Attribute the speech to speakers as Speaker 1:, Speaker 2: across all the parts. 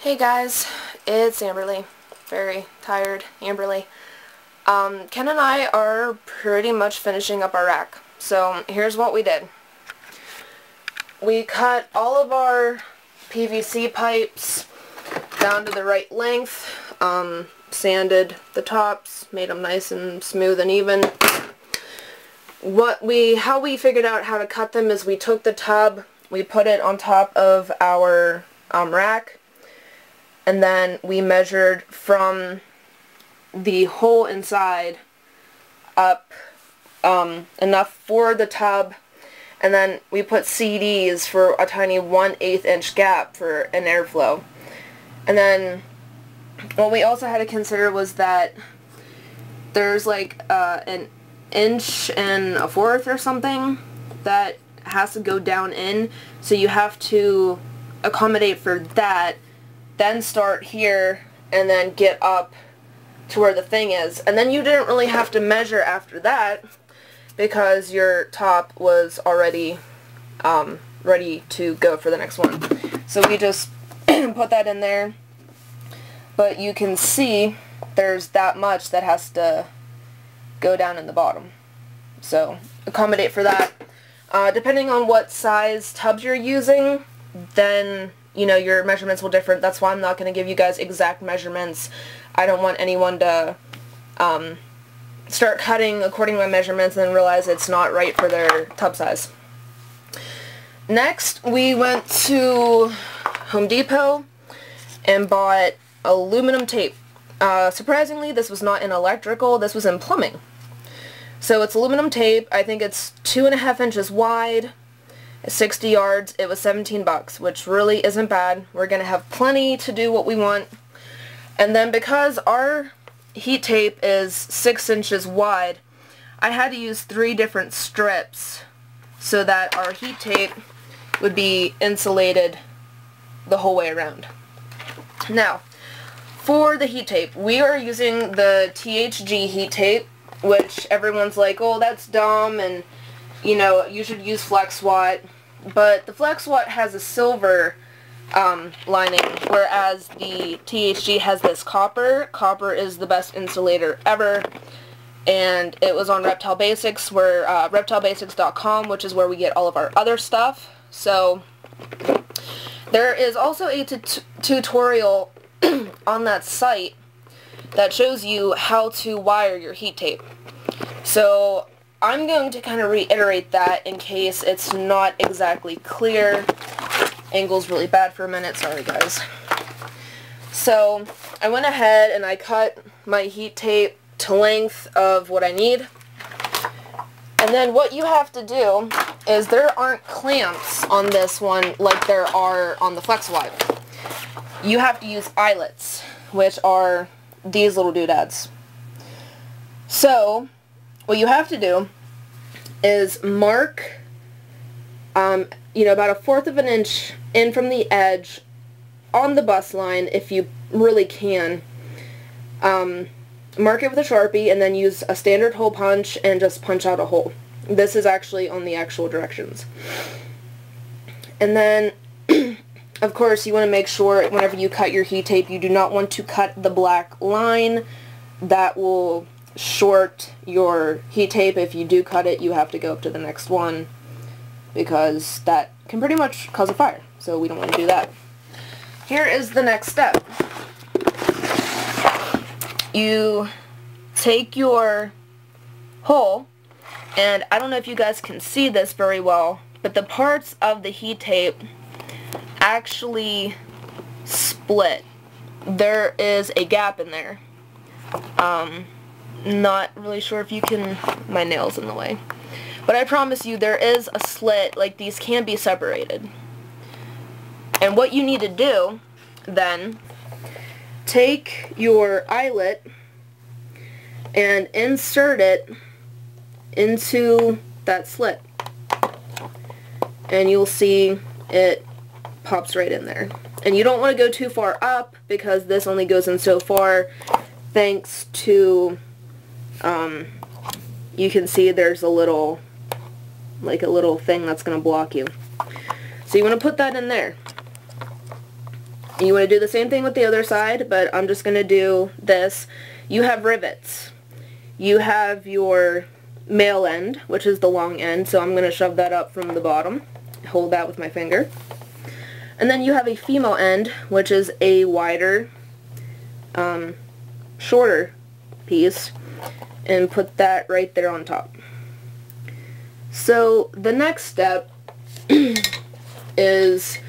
Speaker 1: Hey guys, it's Amberly. Very tired, Amberly. Ken and I are pretty much finishing up our rack. So here's what we did. We cut all of our PVC pipes down to the right length, sanded the tops, made them nice and smooth and even. How we figured out how to cut them is we took the tub, we put it on top of our rack, and then we measured from the hole inside up enough for the tub, and then we put CDs for a tiny 1/8 inch gap for an airflow. And then what we also had to consider was that there's like an 1.25 inches or something that has to go down in, so you have to accommodate for that, then start here and then get up to where the thing is. And then you didn't really have to measure after that because your top was already ready to go for the next one. So we just put that in there. But you can see there's that much that has to go down in the bottom. So accommodate for that. Depending on what size tubs you're using, then your measurements will differ. That's why I'm not going to give you guys exact measurements. I don't want anyone to start cutting according to my measurements and then realize it's not right for their tub size. Next, we went to Home Depot and bought aluminum tape. Surprisingly, this was not in electrical, this was in plumbing. So it's aluminum tape. I think it's 2.5 inches wide, 60 yards. It was $17, which really isn't bad. We're going to have plenty to do what we want. And then because our heat tape is 6 inches wide, I had to use 3 different strips so that our heat tape would be insulated the whole way around. Now, for the heat tape, we are using the THG heat tape, which everyone's like, oh, that's dumb, and you should use Flex Watt. But the Flex Watt has a silver lining, whereas the THG has this copper. Copper is the best insulator ever, and it was on Reptile Basics, where reptilebasics.com, which is where we get all of our other stuff. So there is also a tutorial on that site that shows you how to wire your heat tape. So I'm going to kind of reiterate that in case it's not exactly clear. Angle's really bad for a minute, sorry guys. So I went ahead and I cut my heat tape to length of what I need. And then what you have to do is there aren't clamps on this one like there are on the Flex Watt. You have to use eyelets, which are these little doodads. So what you have to do is mark about 1/4 of an inch in from the edge on the bust line if you really can. Mark it with a Sharpie and then use a standard hole punch and just punch out a hole. This is actually on the actual directions. And then of course you want to make sure whenever you cut your heat tape you do not want to cut the black line. That will short your heat tape. If you do cut it, you have to go up to the next one because that can pretty much cause a fire, so we don't want to do that. Here is the next step. You take your hole, and I don't know if you guys can see this very well, but the parts of the heat tape actually split. There is a gap in there. Not really sure if you can, my nail's in the way. But I promise you there is a slit, like these can be separated. And what you need to do, then, take your eyelet and insert it into that slit. And you'll see it pops right in there. And you don't want to go too far up because this only goes in so far, thanks to you can see there's a little thing that's going to block you. So you want to put that in there. You want to do the same thing with the other side, but I'm just going to do this. You have rivets. You have your male end, which is the long end, so I'm going to shove that up from the bottom. Hold that with my finger. And then you have a female end, which is a wider, shorter piece, and put that right there on top. So the next step is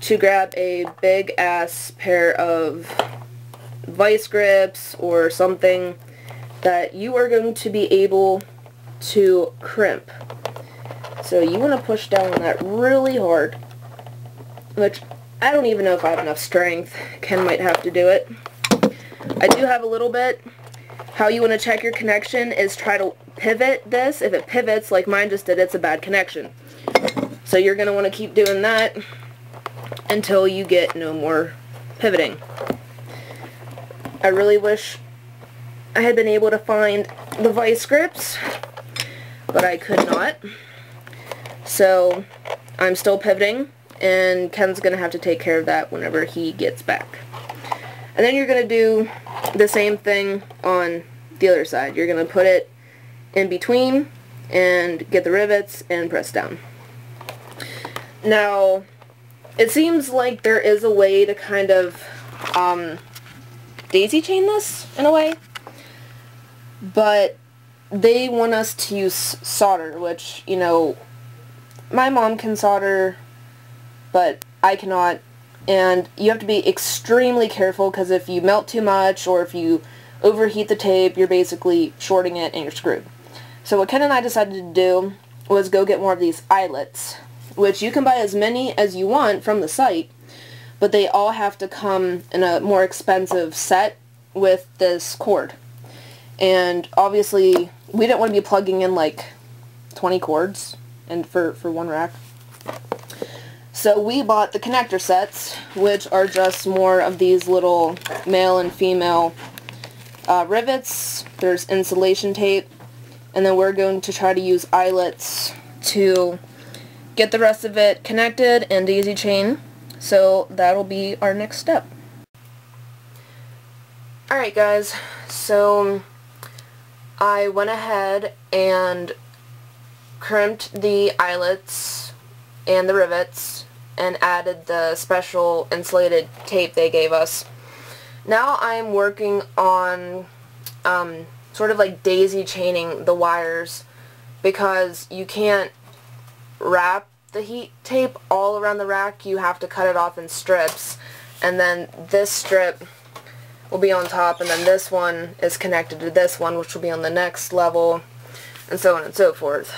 Speaker 1: to grab a big ass pair of vice grips or something that you are going to be able to crimp. So you want to push down on that really hard, which I don't even know if I have enough strength. Ken might have to do it. I do have a little bit. How you want to check your connection is try to pivot this. If it pivots like mine just did, it's a bad connection. So you're going to want to keep doing that until you get no more pivoting. I really wish I had been able to find the vice grips, but I could not. So I'm still pivoting, and Ken's going to have to take care of that whenever he gets back. And then you're going to do the same thing on the other side. You're going to put it in between and get the rivets and press down. Now, it seems like there is a way to kind of daisy chain this in a way, but they want us to use solder, which, you know, my mom can solder, but I cannot, and you have to be extremely careful, because if you melt too much or if you overheat the tape, you're basically shorting it and you're screwed. So what Ken and I decided to do was go get more of these eyelets, which you can buy as many as you want from the site, but they all have to come in a more expensive set with this cord. And obviously we didn't want to be plugging in like 20 cords and for one rack. So we bought the connector sets, which are just more of these little male and female rivets. There's insulation tape, and then we're going to try to use eyelets to get the rest of it connected and daisy chain. So that'll be our next step. Alright guys, so I went ahead and crimped the eyelets and the rivets and added the special insulated tape they gave us. Now I'm working on sort of like daisy chaining the wires, because you can't wrap the heat tape all around the rack. You have to cut it off in strips, and then this strip will be on top, and then this one is connected to this one, which will be on the next level, and so on and so forth.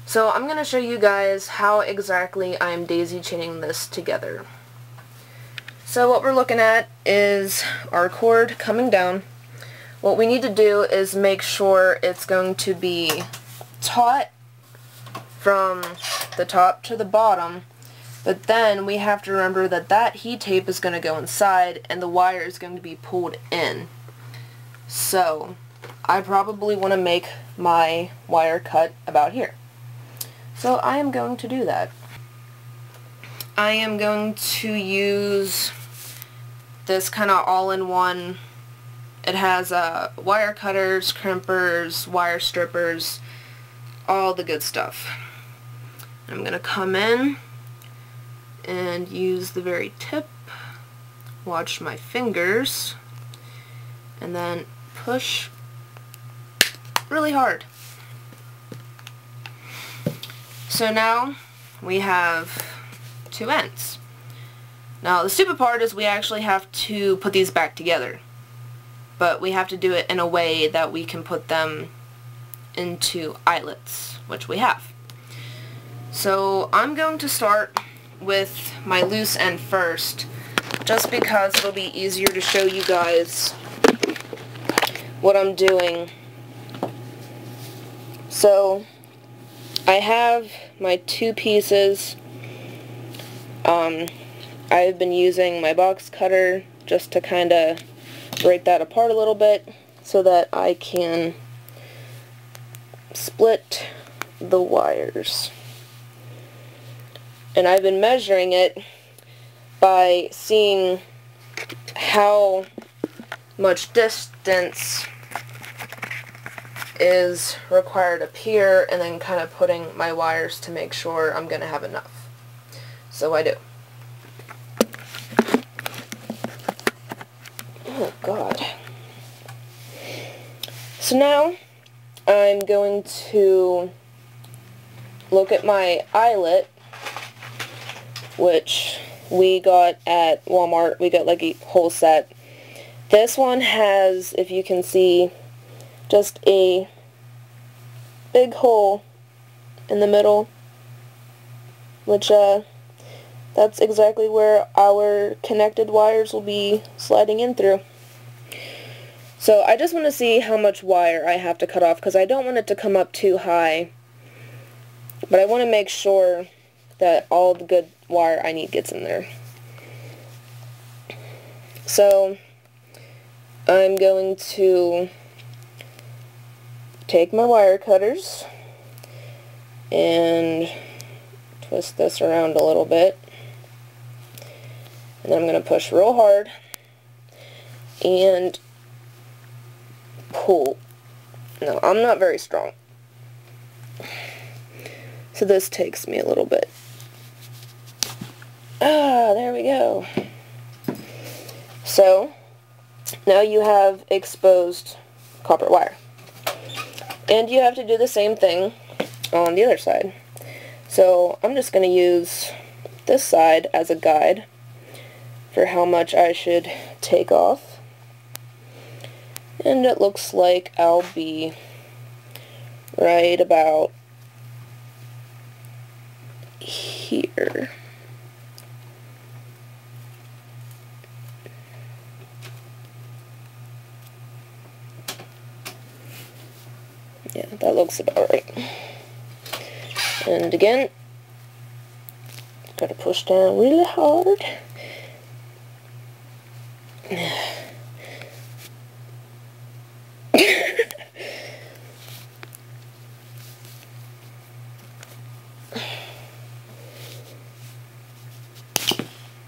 Speaker 1: So I'm going to show you guys how exactly I'm daisy chaining this together. So what we're looking at is our cord coming down. What we need to do is make sure it's going to be taut from the top to the bottom, but then we have to remember that that heat tape is going to go inside and the wire is going to be pulled in. So I probably want to make my wire cut about here. So I am going to do that. I am going to use this kind of all-in-one. It has wire cutters, crimpers, wire strippers, all the good stuff. I'm going to come in and use the very tip, watch my fingers, and then push really hard. So now we have two ends. Now the stupid part is we actually have to put these back together, but we have to do it in a way that we can put them into eyelets, which we have. So I'm going to start with my loose end first, just because it'll be easier to show you guys what I'm doing. So I have my two pieces. I've been using my box cutter just to kind of break that apart a little bit so that I can split the wires. And I've been measuring it by seeing how much distance is required up here and then kind of putting my wires to make sure I'm going to have enough. So I do. Oh God. So now I'm going to look at my eyelet, which we got at Walmart. We got like a whole set. This one has, if you can see, just a big hole in the middle, which that's exactly where our connected wires will be sliding in through. So I just want to see how much wire I have to cut off, because I don't want it to come up too high, but I want to make sure that all the good wire I need gets in there. So I'm going to take my wire cutters and twist this around a little bit, and then I'm going to push real hard and pull. No, I'm not very strong, so this takes me a little bit. There we go. So now you have exposed copper wire, and you have to do the same thing on the other side. So I'm just going to use this side as a guide for how much I should take off. And it looks like I'll be right about here. Yeah, that looks about right. And again, gotta push down really hard.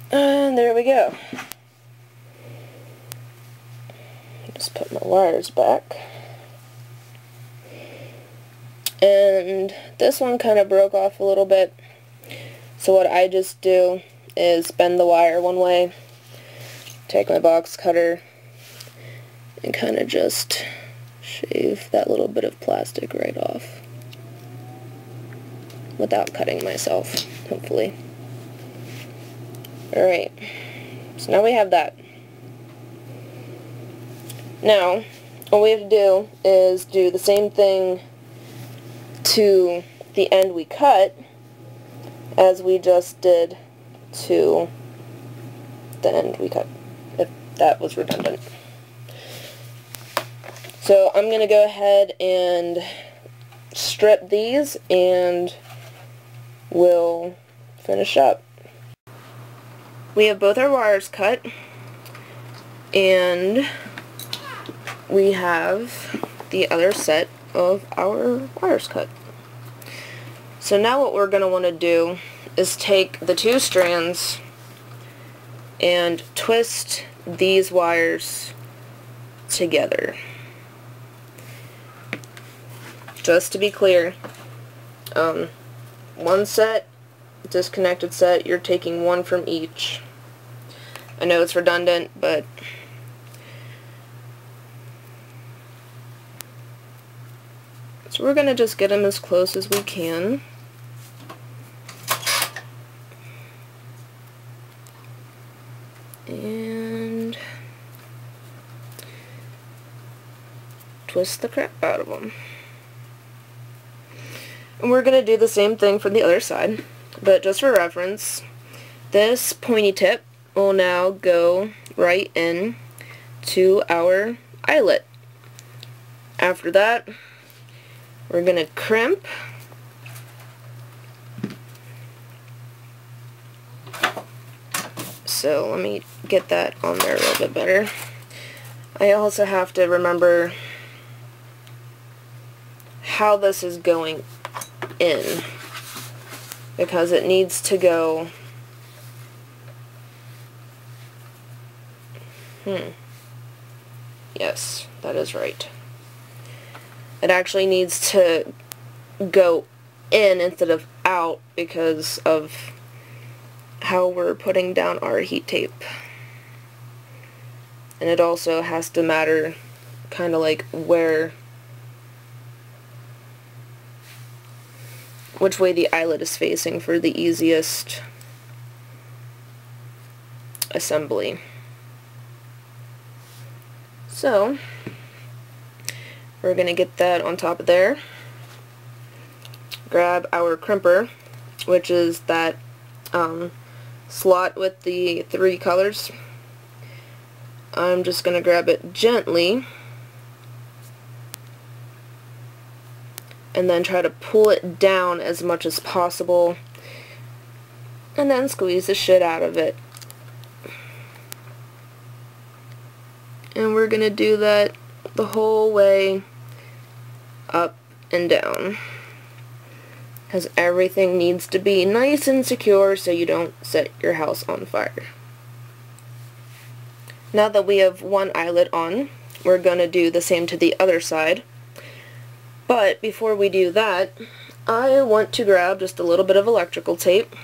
Speaker 1: And there we go. Just put my wires back. And this one kind of broke off a little bit. So what I just do is bend the wire one way, take my box cutter, and kind of just shave that little bit of plastic right off without cutting myself, hopefully. Alright, so now we have that. Now, all we have to do is do the same thing to the end we cut as we just did to the end we cut, if that was redundant. So I'm going to go ahead and strip these and we'll finish up. We have both our wires cut, and we have the other set of our wires cut. So now what we're going to want to do is take the two strands and twist these wires together. Just to be clear, one set, disconnected set, you're taking one from each. I know it's redundant, but so we're going to just get them as close as we can. And twist the crap out of them. And we're going to do the same thing for the other side, but just for reference, this pointy tip will now go right in to our eyelet. After that, we're going to crimp. So let me get that on there a little bit better. I also have to remember how this is going in, because it needs to go Yes, that is right. It actually needs to go in instead of out because of how we're putting down our heat tape. And it also has to matter kind of like which way the eyelet is facing for the easiest assembly. So we're going to get that on top of there. Grab our crimper, which is that slot with the 3 colors. I'm just going to grab it gently and then try to pull it down as much as possible and then squeeze the shit out of it. And we're going to do that the whole way up and down, because everything needs to be nice and secure so you don't set your house on fire. Now that we have one eyelet on, we're going to do the same to the other side. But before we do that, I want to grab just a little bit of electrical tape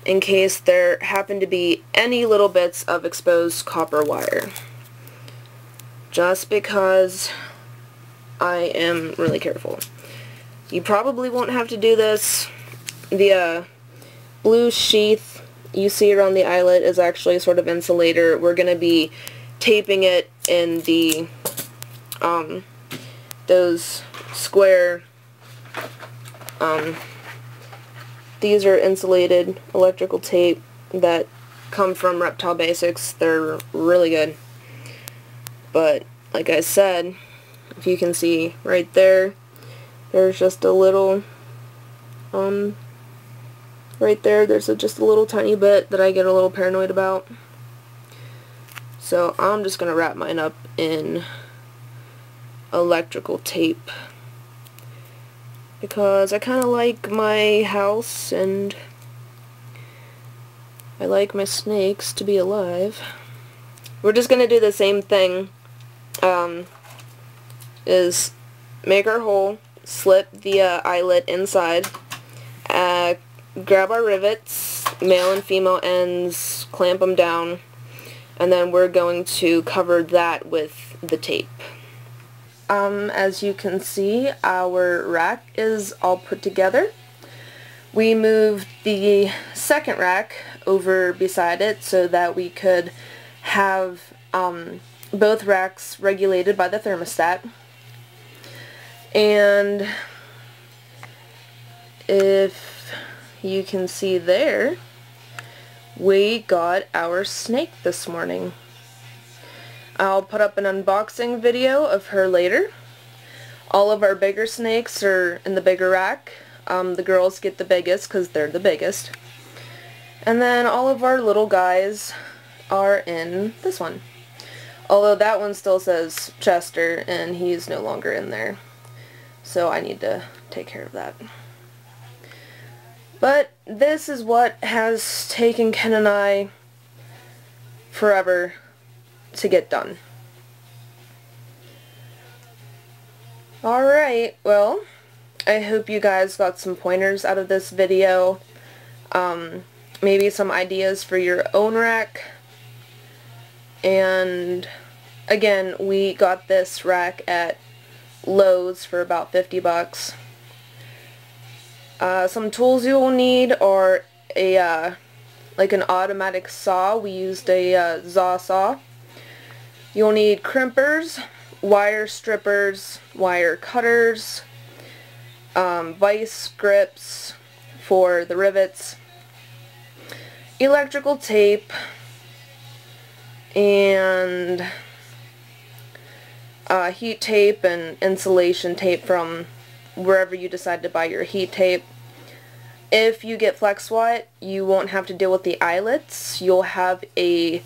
Speaker 1: in case there happen to be any little bits of exposed copper wire. Just because I am really careful. You probably won't have to do this. The blue sheath you see around the eyelet is actually sort of insulator. We're going to be taping it in the those square these are insulated electrical tape that come from Reptile Basics. They're really good. But like I said, if you can see right there, there's just a little right there, there's just a little tiny bit that I get a little paranoid about. So I'm just going to wrap mine up in electrical tape because I kind of like my house and I like my snakes to be alive. We're just going to do the same thing, is make our hole, slip the eyelet inside, grab our rivets, male and female ends, clamp them down, and then we're going to cover that with the tape. As you can see, our rack is all put together. We moved the second rack over beside it so that we could have both racks regulated by the thermostat. And if you can see there, we got our snake this morning. I'll put up an unboxing video of her later. All of our bigger snakes are in the bigger rack. The girls get the biggest because they're the biggest. And then all of our little guys are in this one. Although that one still says Chester and he's no longer in there. So I need to take care of that. But this is what has taken Ken and I forever to get done. Alright, well, I hope you guys got some pointers out of this video. Maybe some ideas for your own rack. And again, we got this rack at Lowe's for about 50 bucks. Some tools you will need are like an automatic saw. We used a Zaw saw. You'll need crimpers, wire strippers, wire cutters, vice grips for the rivets, electrical tape, and heat tape and insulation tape from wherever you decide to buy your heat tape. If you get flex watt, you won't have to deal with the eyelets. You'll have a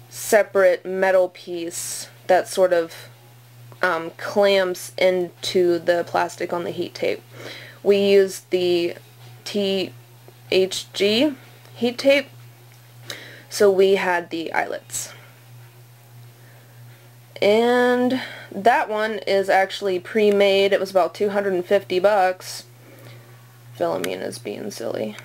Speaker 1: separate metal piece that sort of clamps into the plastic on the heat tape. We used the THG heat tape, so we had the eyelets. And that one is actually pre-made. It was about 250 bucks. Philomena's being silly.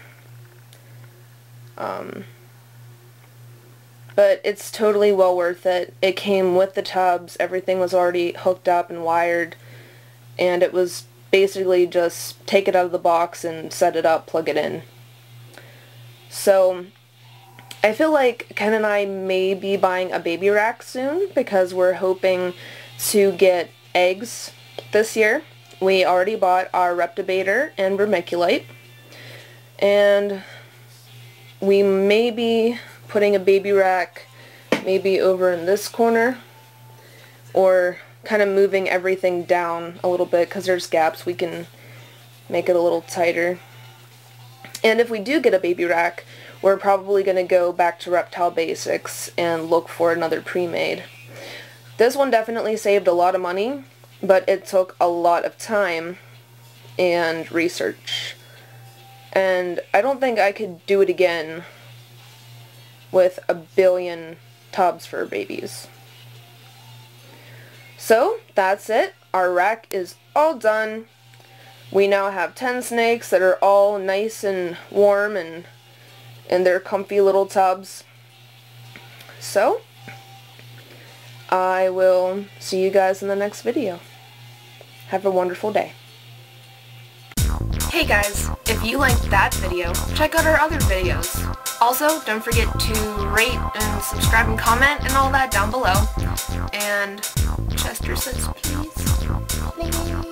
Speaker 1: But it's totally well worth it. It came with the tubs. Everything was already hooked up and wired. And it was basically just take it out of the box and set it up, plug it in. So I feel like Ken and I may be buying a baby rack soon because we're hoping to get eggs this year. We already bought our Reptibator and Vermiculite, and we may be putting a baby rack maybe over in this corner, or kind of moving everything down a little bit because there's gaps. We can make it a little tighter. And if we do get a baby rack, we're probably going to go back to Reptile Basics and look for another pre-made. This one definitely saved a lot of money, but it took a lot of time and research. And I don't think I could do it again with a billion tubs for babies. So that's it. Our rack is all done. We now have 10 snakes that are all nice and warm and in their comfy little tubs. So I will see you guys in the next video. Have a wonderful day. Hey guys, if you liked that video, check out our other videos. Also, don't forget to rate and subscribe and comment and all that down below. And Chester sits, please. Please.